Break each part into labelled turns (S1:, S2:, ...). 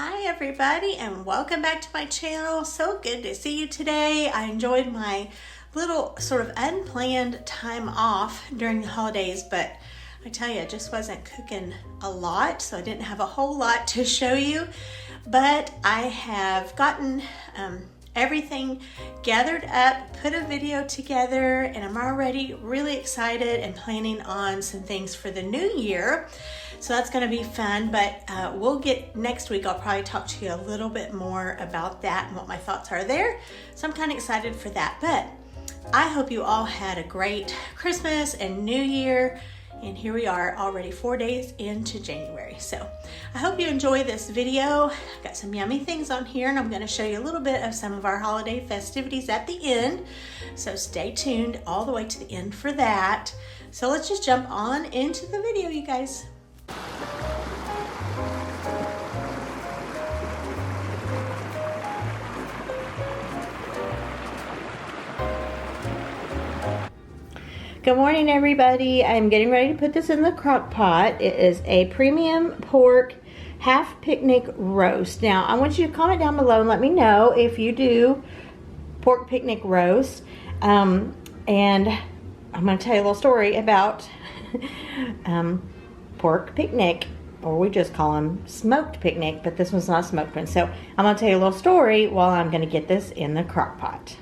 S1: Hi everybody and welcome back to my channel. So good to see you today. I enjoyed my little sort of unplanned time off during the holidays, but I tell you, I just wasn't cooking a lot, so I didn't have a whole lot to show you. But I have gotten everything gathered up, put a video together, and I'm already really excited and planning on some things for the new year. So that's going to be fun, but we'll get next week. I'll probably talk to you a little bit more about that and what my thoughts are there. So I'm kind of excited for that, but I hope you all had a great Christmas and New Year. And here we are already 4 days into January. So I hope you enjoy this video. I've got some yummy things on here and I'm going to show you a little bit of some of our holiday festivities at the end. So stay tuned all the way to the end for that. So let's just jump on into the video, you guys. Good morning everybody. I'm getting ready to put this in the crock pot. It is a premium pork half picnic roast. Now I want you to comment down below and let me know if you do pork picnic roast. And I'm going to tell you a little story about pork picnic, or we just call them smoked picnic, but this one's not a smoked one. So I'm going to tell you a little story while I'm going to get this in the crock pot.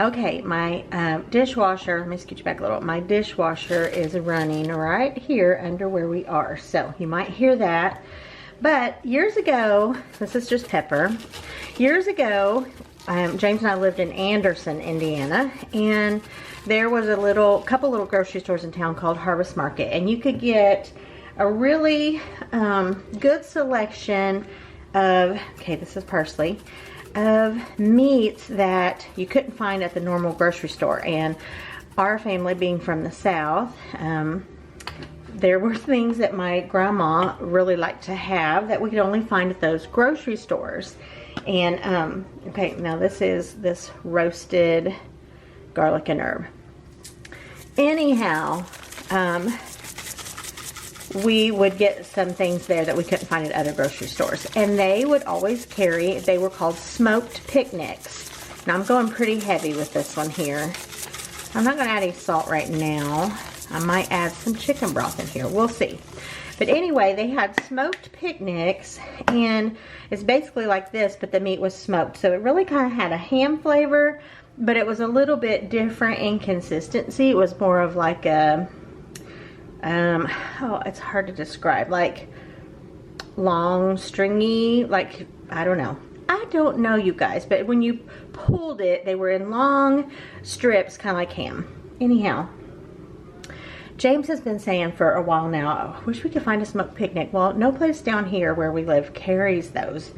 S1: Okay, my dishwasher, let me scoot you back a little. My dishwasher is running right here under where we are. So you might hear that. But years ago, this is just pepper. Years ago, James and I lived in Anderson, Indiana, and there was a couple little grocery stores in town called Harvest Market, and you could get a really good selection of, okay, this is parsley, of meats that you couldn't find at the normal grocery store. And our family being from the South, there were things that my grandma really liked to have that we could only find at those grocery stores. And okay, now this is this roasted garlic and herb. Anyhow, we would get some things there that we couldn't find at other grocery stores. And they would always carry, they were called smoked picnics. Now I'm going pretty heavy with this one here. I'm not going to add any salt right now. I might add some chicken broth in here. We'll see. But anyway, they had smoked picnics, and it's basically like this, but the meat was smoked. So it really kind of had a ham flavor, but it was a little bit different in consistency. It was more of like a oh, it's hard to describe, like long, stringy, like, I don't know, you guys, but when you pulled it, they were in long strips, kind of like ham. Anyhow, James has been saying for a while now, I wish we could find a smoked picnic. Well, no place down here where we live carries those.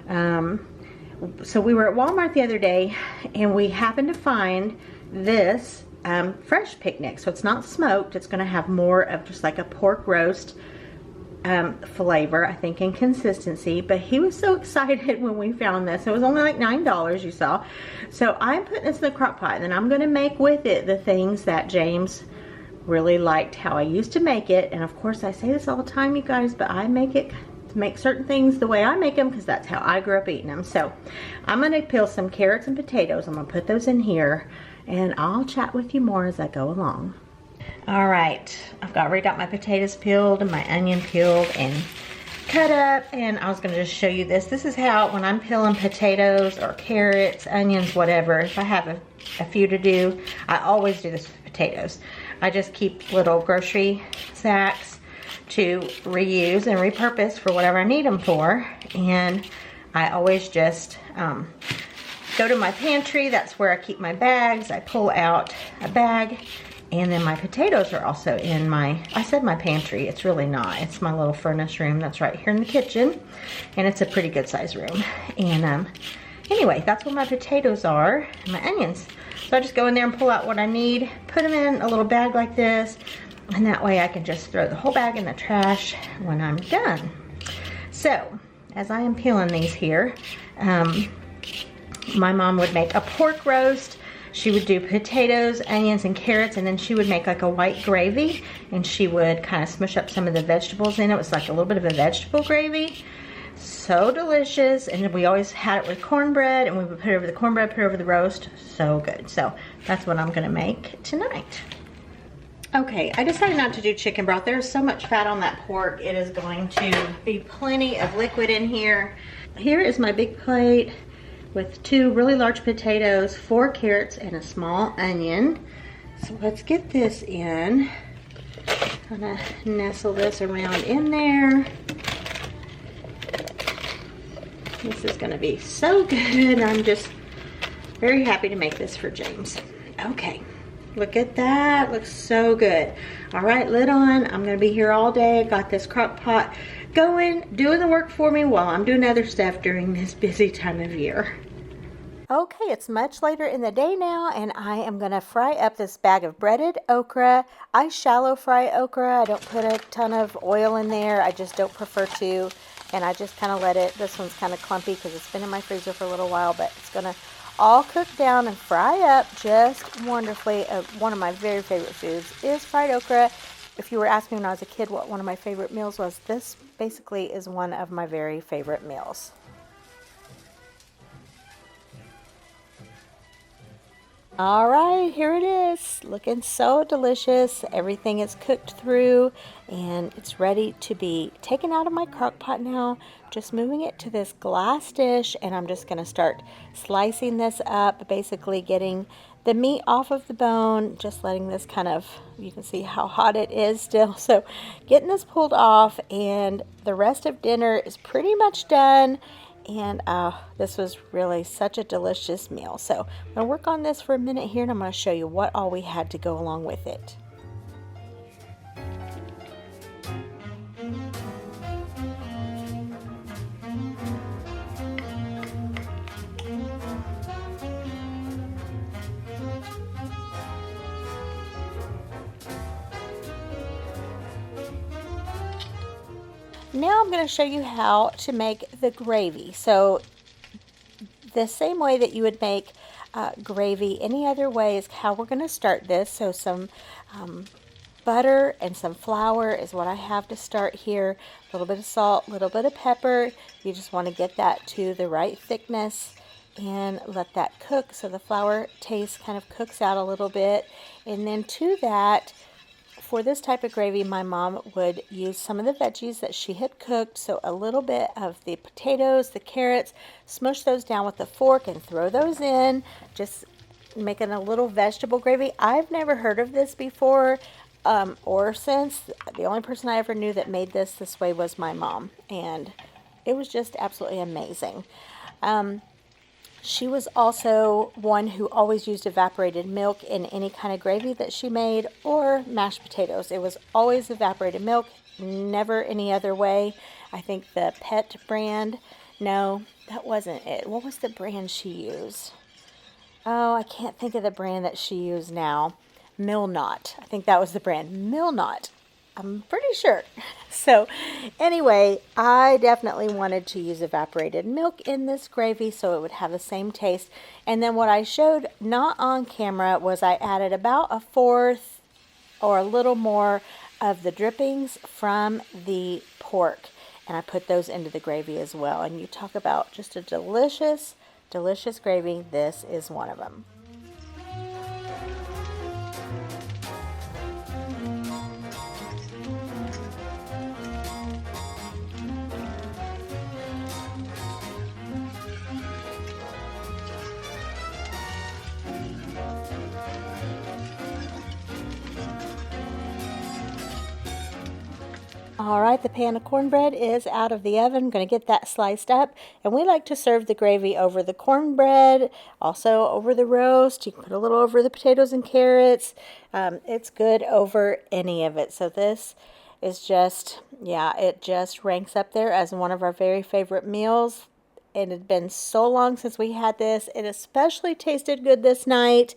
S1: So we were at Walmart the other day, and we happened to find this fresh picnic. So it's not smoked. It's going to have more of just like a pork roast flavor, I think, and consistency. But he was so excited when we found this. It was only like $9, you saw. So I'm putting this in the crock pot, and then I'm going to make with it the things that James really liked how I used to make it. And of course, I say this all the time, you guys, but I make it to make certain things the way I make them because that's how I grew up eating them. So I'm going to peel some carrots and potatoes. I'm going to put those in here, and I'll chat with you more as I go along. All right, I've already got my potatoes peeled and my onion peeled and cut up, and I was going to just show you this. This is how, when I'm peeling potatoes or carrots, onions, whatever, if I have a few to do, I always do this with potatoes. I just keep little grocery sacks to reuse and repurpose for whatever I need them for, and I always just go to my pantry. That's where I keep my bags. I pull out a bag, and then my potatoes are also in my, I said my pantry, it's really not. It's my little furnace room that's right here in the kitchen, and it's a pretty good size room. And anyway, that's where my potatoes are, and my onions. So I just go in there and pull out what I need, put them in a little bag like this, and that way I can just throw the whole bag in the trash when I'm done. So, as I am peeling these here, my mom would make a pork roast. She would do potatoes, onions, and carrots, and then she would make like a white gravy, and she would kind of smush up some of the vegetables in it. It was like a little bit of a vegetable gravy. So delicious. And we always had it with cornbread, and we would put it over the cornbread, put it over the roast. So good. So that's what I'm gonna make tonight. Okay, I decided not to do chicken broth. There's so much fat on that pork. It is going to be plenty of liquid in here. Here is my big plate with 2 really large potatoes, 4 carrots, and a small onion. So let's get this in. I'm gonna nestle this around in there. This is gonna be so good. I'm just very happy to make this for James. Okay. Look at that, looks so good. All right, lid on. I'm gonna be here all day. Got this crock pot going, doing the work for me while I'm doing other stuff during this busy time of year. Okay, it's much later in the day now, and I am gonna fry up this bag of breaded okra. I shallow fry okra. I don't put a ton of oil in there. I just don't prefer to, and I just kind of let it, this one's kind of clumpy because it's been in my freezer for a little while, but it's gonna all cooked down and fry up just wonderfully. One of my very favorite foods is fried okra. If you were asking me when I was a kid what one of my favorite meals was, this basically is one of my very favorite meals. All right, here it is, looking so delicious. Everything is cooked through and it's ready to be taken out of my crock pot now. Just moving it to this glass dish, and I'm just gonna start slicing this up, basically getting the meat off of the bone, just letting this kind of, you can see how hot it is still. So getting this pulled off, and the rest of dinner is pretty much done. And this was really such a delicious meal. So I'm going to work on this for a minute here, and I'm going to show you what all we had to go along with it. Now I'm going to show you how to make the gravy. So the same way that you would make gravy any other way is how we're going to start this. So some butter and some flour is what I have to start here. A little bit of salt, a little bit of pepper. You just want to get that to the right thickness and let that cook so the flour taste kind of cooks out a little bit. And then to that, for this type of gravy, my mom would use some of the veggies that she had cooked. So a little bit of the potatoes, the carrots, smush those down with a fork and throw those in, just making a little vegetable gravy. I've never heard of this before or since. The only person I ever knew that made this way was my mom, and it was just absolutely amazing. She was also one who always used evaporated milk in any kind of gravy that she made, or mashed potatoes. It was always evaporated milk, never any other way. I think the Pet brand, no, that wasn't it. What was the brand she used? Oh, I can't think of the brand that she used now. Milnot. I think that was the brand. Milnot. I'm pretty sure. So anyway, I definitely wanted to use evaporated milk in this gravy so it would have the same taste. And then what I showed not on camera was I added about a fourth or a little more of the drippings from the pork. And I put those into the gravy as well. And you talk about just a delicious, delicious gravy. This is one of them. All right, the pan of cornbread is out of the oven. I'm going to get that sliced up. And we like to serve the gravy over the cornbread, also over the roast. You can put a little over the potatoes and carrots. It's good over any of it. So this is just, yeah, it just ranks up there as one of our very favorite meals. It had been so long since we had this. It especially tasted good this night.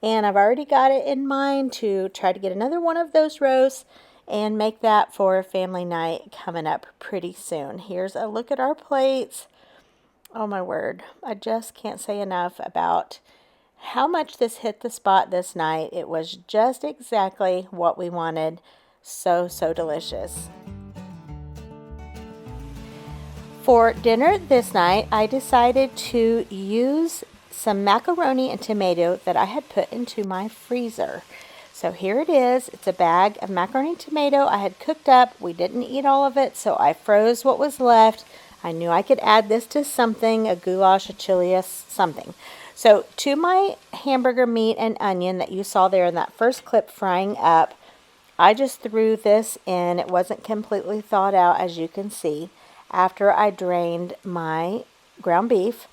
S1: And I've already got it in mind to try to get another one of those roasts and make that for a family night coming up pretty soon. Here's a look at our plates. Oh my word, I just can't say enough about how much this hit the spot this night. It was just exactly what we wanted. So, so delicious. For dinner this night, I decided to use some macaroni and tomato that I had put into my freezer. So here it is. It's a bag of macaroni and tomato I had cooked up. We didn't eat all of it, so I froze what was left. I knew I could add this to something, a goulash, a chili, something. So to my hamburger meat and onion that you saw there in that first clip frying up, I just threw this in. It wasn't completely thawed out, as you can see, after I drained my ground beef.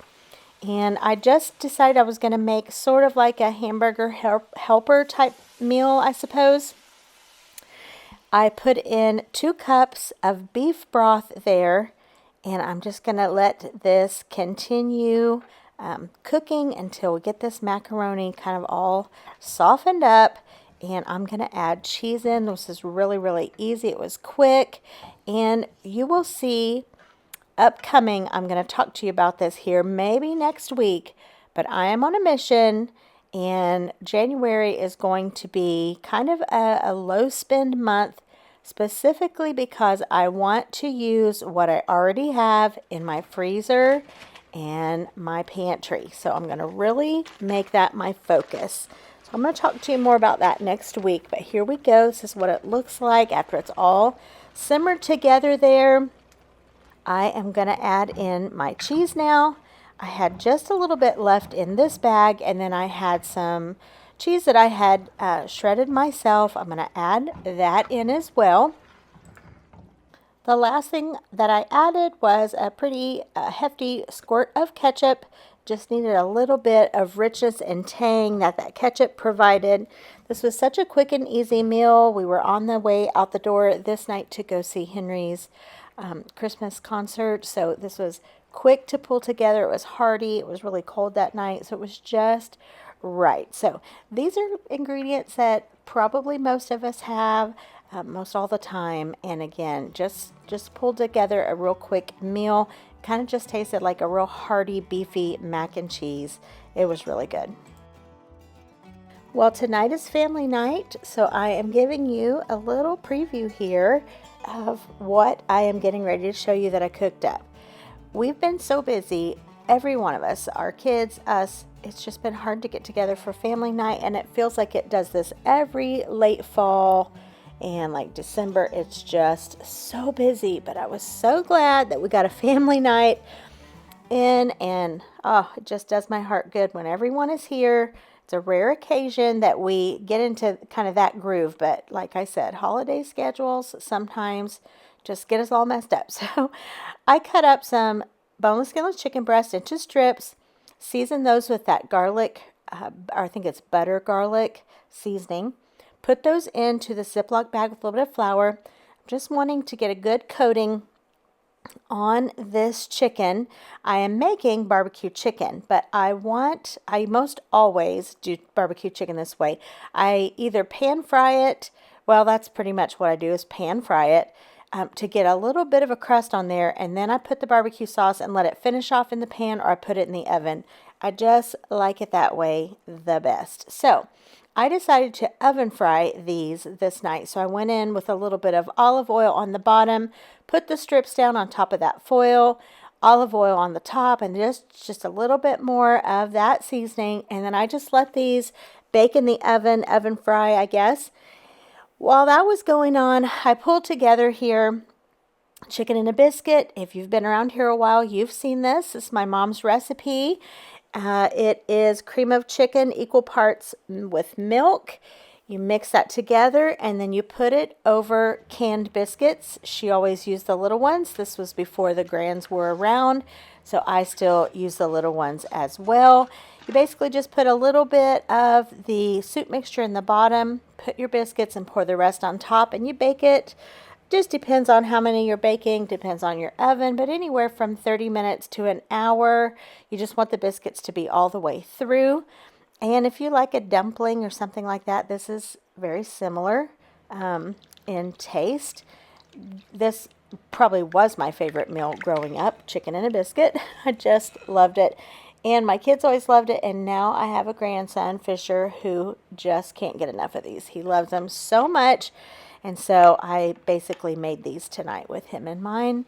S1: And I just decided I was going to make sort of like a hamburger helper type meal, I suppose. I put in 2 cups of beef broth there, and I'm just going to let this continue cooking until we get this macaroni kind of all softened up. And I'm going to add cheese in. This is really, really easy. It was quick, and you will see upcoming, I'm going to talk to you about this here maybe next week, but I am on a mission, and January is going to be kind of a low spend month, specifically because I want to use what I already have in my freezer and my pantry. So I'm going to really make that my focus. So I'm going to talk to you more about that next week, but here we go. This is what it looks like after it's all simmered together there. I am going to add in my cheese now. I had just a little bit left in this bag, and then I had some cheese that I had shredded myself. I'm going to add that in as well. The last thing that I added was a pretty hefty squirt of ketchup. Just needed a little bit of richness and tang that ketchup provided. This was such a quick and easy meal. We were on the way out the door this night to go see Henry's Christmas concert, so this was quick to pull together. It was hearty. It was really cold that night, so it was just right. So these are ingredients that probably most of us have most all the time, and again, just pulled together a real quick meal. Kind of just tasted like a real hearty, beefy mac and cheese. It was really good. Well, tonight is family night, so I am giving you a little preview here of what I am getting ready to show you that I cooked up. We've been so busy, every one of us, our kids, us, it's just been hard to get together for family night, and it feels like it does this every late fall and like December. It's just so busy, but I was so glad that we got a family night in, and it just does my heart good when everyone is here. It's a rare occasion that we get into kind of that groove, but like I said, holiday schedules sometimes just get us all messed up. So I cut up some boneless, skinless chicken breast into strips, season those with that garlic, or I think it's butter garlic seasoning. Put those into the Ziploc bag with a little bit of flour. I'm just wanting to get a good coating on this chicken. I am making barbecue chicken, but I most always do barbecue chicken this way. I either pan fry it, well, that's pretty much what I do, is pan fry it to get a little bit of a crust on there, and then I put the barbecue sauce and let it finish off in the pan, or I put it in the oven. I just like it that way the best. So I decided to oven fry these this night. So I went in with a little bit of olive oil on the bottom, put the strips down on top of that foil, olive oil on the top, and just a little bit more of that seasoning. And then I just let these bake in the oven fry, I guess. While that was going on, I pulled together here chicken and a biscuit. If you've been around here a while, you've seen this. This is my mom's recipe. It is cream of chicken, equal parts with milk. You mix that together, and then you put it over canned biscuits. She always used the little ones. This was before the grands were around, so I still use the little ones as well. You basically just put a little bit of the soup mixture in the bottom, put your biscuits, and pour the rest on top, and you bake it. Just depends on how many you're baking, depends on your oven, but anywhere from 30 minutes to an hour. You just want the biscuits to be all the way through. And if you like a dumpling or something like that, this is very similar in taste. This probably was my favorite meal growing up, chicken and a biscuit. I just loved it. And my kids always loved it, and now I have a grandson, Fisher, who just can't get enough of these. He loves them so much. And so I basically made these tonight with him in mind.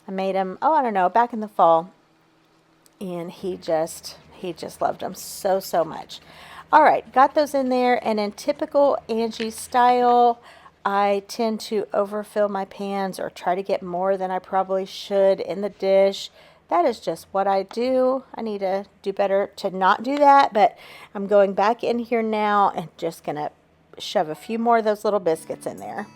S1: I made him, oh, I don't know, back in the fall. And he just loved them so, so much. All right, got those in there. And in typical Angie style, I tend to overfill my pans or try to get more than I probably should in the dish. That is just what I do. I need to do better to not do that, but I'm going back in here now and just gonna shove a few more of those little biscuits in there.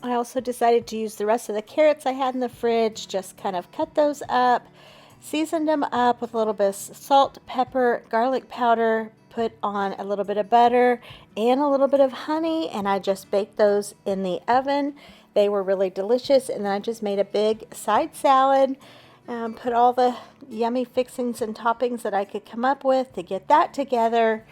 S1: I also decided to use the rest of the carrots I had in the fridge, just kind of cut those up, seasoned them up with a little bit of salt, pepper, garlic powder, put on a little bit of butter and a little bit of honey, and I just baked those in the oven. They were really delicious, and then I just made a big side salad, put all the yummy fixings and toppings that I could come up with to get that together.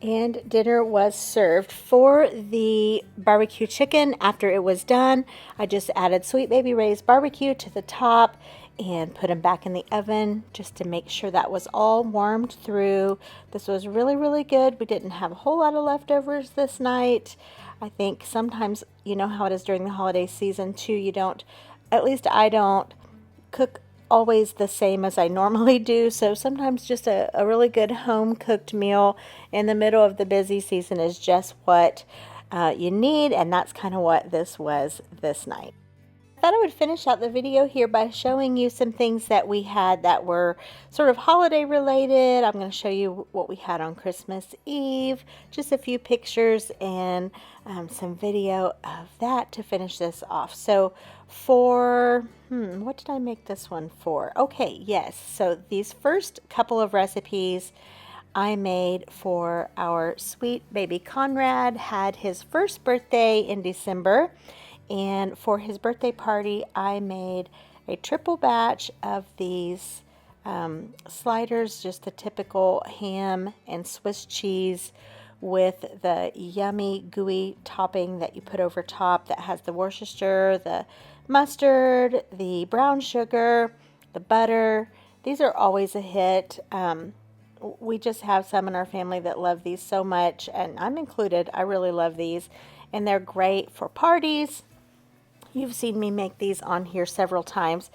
S1: And dinner was served. For the barbecue chicken, after it was done, I just added Sweet Baby Ray's barbecue to the top and put them back in the oven just to make sure that was all warmed through. This was really, really good. We didn't have a whole lot of leftovers this night. I think sometimes, you know how it is during the holiday season too, you don't, at least I don't, cook always the same as I normally do. So sometimes just a really good home cooked meal in the middle of the busy season is just what you need. And that's kind of what this was this night. I thought I would finish out the video here by showing you some things that we had that were sort of holiday related. I'm going to show you what we had on Christmas Eve, just a few pictures and some video of that to finish this off. So for, what did I make this one for? Okay, yes, so these first couple of recipes I made for our sweet baby Conrad. Had his first birthday in December. And for his birthday party, I made a triple batch of these sliders, just the typical ham and Swiss cheese with the yummy gooey topping that you put over top that has the Worcestershire, the mustard, the brown sugar, the butter. These are always a hit. We just have some in our family that love these so much, and I'm included. I really love these, and they're great for parties. You've seen me make these on here several times.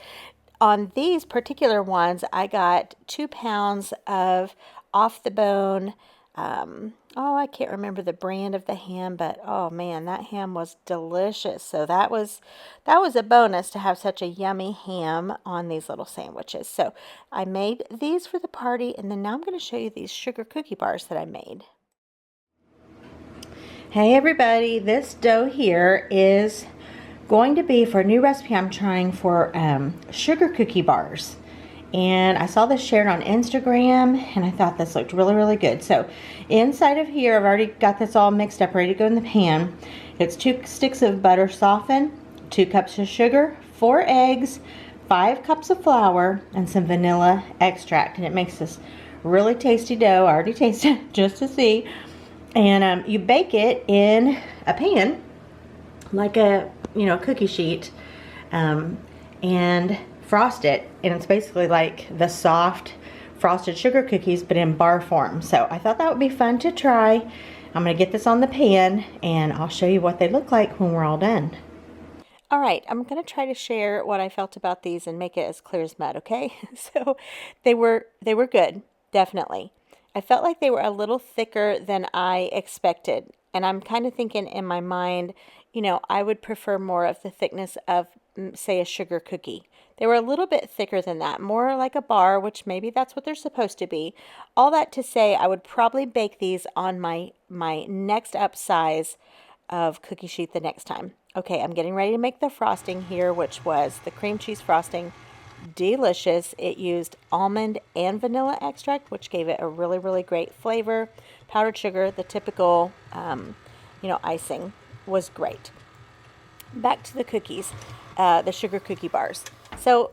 S1: On these particular ones, I got 2 pounds of off the bone. I can't remember the brand of the ham, but oh man, that ham was delicious. So that was a bonus to have such a yummy ham on these little sandwiches. So I made these for the party, and then now I'm going to show you these sugar cookie bars that I made. Hey everybody, this dough here is going to be for a new recipe I'm trying for sugar cookie bars. And I saw this shared on Instagram, and I thought this looked really, really good. So inside of here, I've already got this all mixed up, ready to go in the pan. It's 2 sticks of butter softened, 2 cups of sugar, 4 eggs, 5 cups of flour, and some vanilla extract. And it makes this really tasty dough. I already tasted it just to see. And you bake it in a pan, like a cookie sheet, and frost it, and it's basically like the soft frosted sugar cookies but in bar form. So I thought that would be fun to try. I'm going to get this on the pan and I'll show you what they look like when we're all done. All right, I'm going to try to share what I felt about these and make it as clear as mud, okay? So they were good, definitely. I felt like they were a little thicker than I expected, and I'm kind of thinking in my mind, I would prefer more of the thickness of, say, a sugar cookie. They were a little bit thicker than that, more like a bar, which maybe that's what they're supposed to be. All that to say, I would probably bake these on my next up size of cookie sheet the next time. Okay, I'm getting ready to make the frosting here, which was the cream cheese frosting. Delicious. It used almond and vanilla extract, which gave it a really, really great flavor. Powdered sugar, the typical, icing was great. Back to the cookies, the sugar cookie bars. So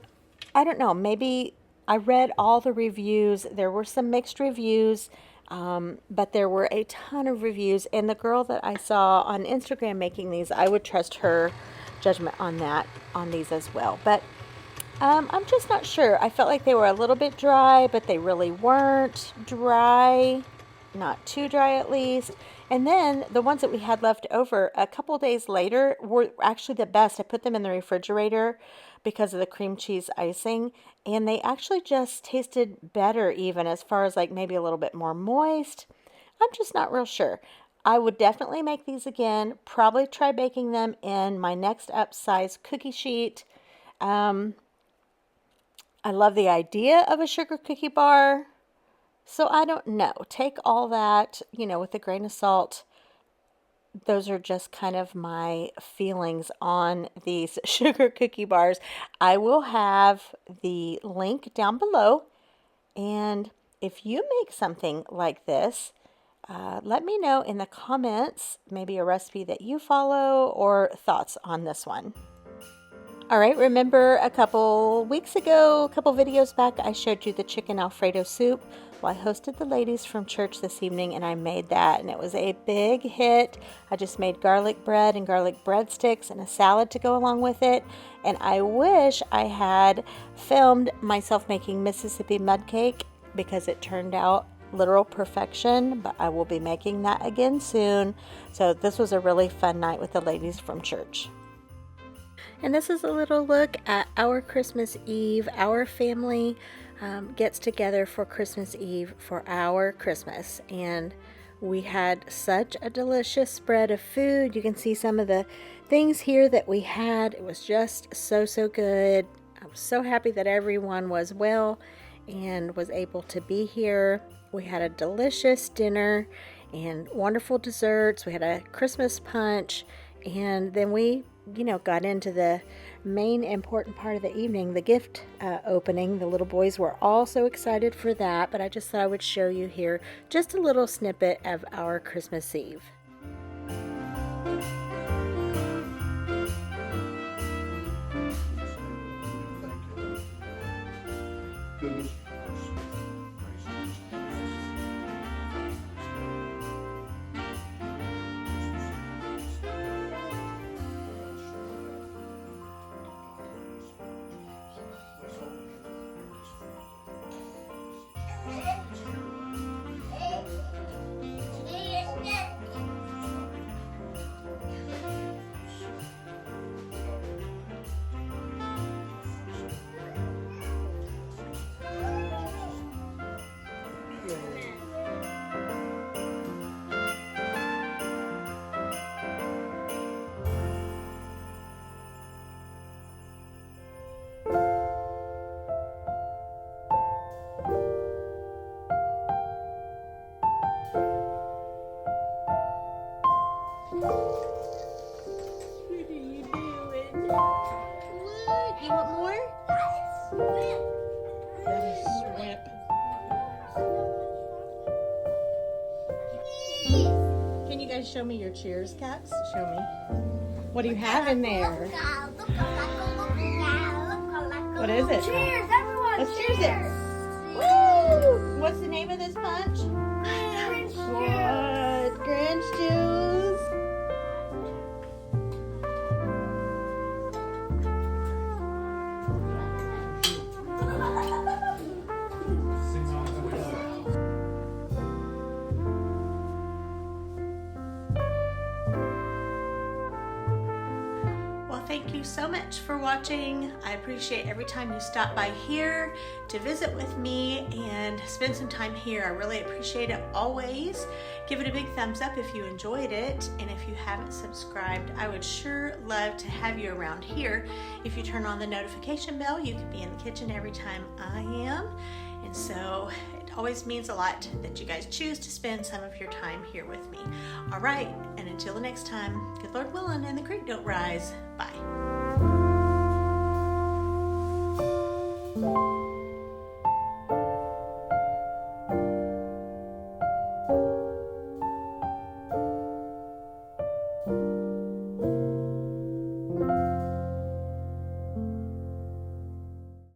S1: I don't know, maybe I read all the reviews. There were some mixed reviews, but there were a ton of reviews. And the girl that I saw on Instagram making these, I would trust her judgment on these as well. But I'm just not sure. I felt like they were a little bit dry, but they really weren't dry. not too dry at least. And then the ones that we had left over a couple days later were actually the best. I put them in the refrigerator because of the cream cheese icing, and they actually just tasted better, even as far as like maybe a little bit more moist. I'm just not real sure. I would definitely make these again, probably try baking them in my next upsize cookie sheet. I love the idea of a sugar cookie bar. So I don't know. Take all that, with a grain of salt. Those are just kind of my feelings on these sugar cookie bars. I will have the link down below. And if you make something like this, let me know in the comments, maybe a recipe that you follow or thoughts on this one. All right, remember a couple weeks ago, a couple videos back, I showed you the chicken Alfredo soup. Well, I hosted the ladies from church this evening and I made that, and it was a big hit. I just made garlic bread and garlic breadsticks and a salad to go along with it. And I wish I had filmed myself making Mississippi mud cake because it turned out literal perfection, but I will be making that again soon. So this was a really fun night with the ladies from church. And this is a little look at our Christmas Eve. Our family gets together for Christmas Eve for our Christmas. And we had such a delicious spread of food. You can see some of the things here that we had. It was just so good. I was so happy that everyone was well and was able to be here. We had a delicious dinner and wonderful desserts. We had a Christmas punch, and then we got into the main important part of the evening, the gift opening. The little boys were all so excited for that, but I just thought I would show you here just a little snippet of our Christmas Eve. Show me your cheers, cats. Show me. What do you have in there? What is it?
S2: Cheers, everyone!
S1: Let's cheers it. Woo! What's the name of this punch?
S2: Grinch
S1: What? Grinch juice. Thank you so much for watching. I appreciate every time you stop by here to visit with me and spend some time here. I really appreciate it always. Give it a big thumbs up if you enjoyed it, and if you haven't subscribed, I would sure love to have you around here. If you turn on the notification bell, you can be in the kitchen every time I am, and so it always means a lot that you guys choose to spend some of your time here with me. All right, and until the next time, good Lord willing and the creek don't rise. Bye.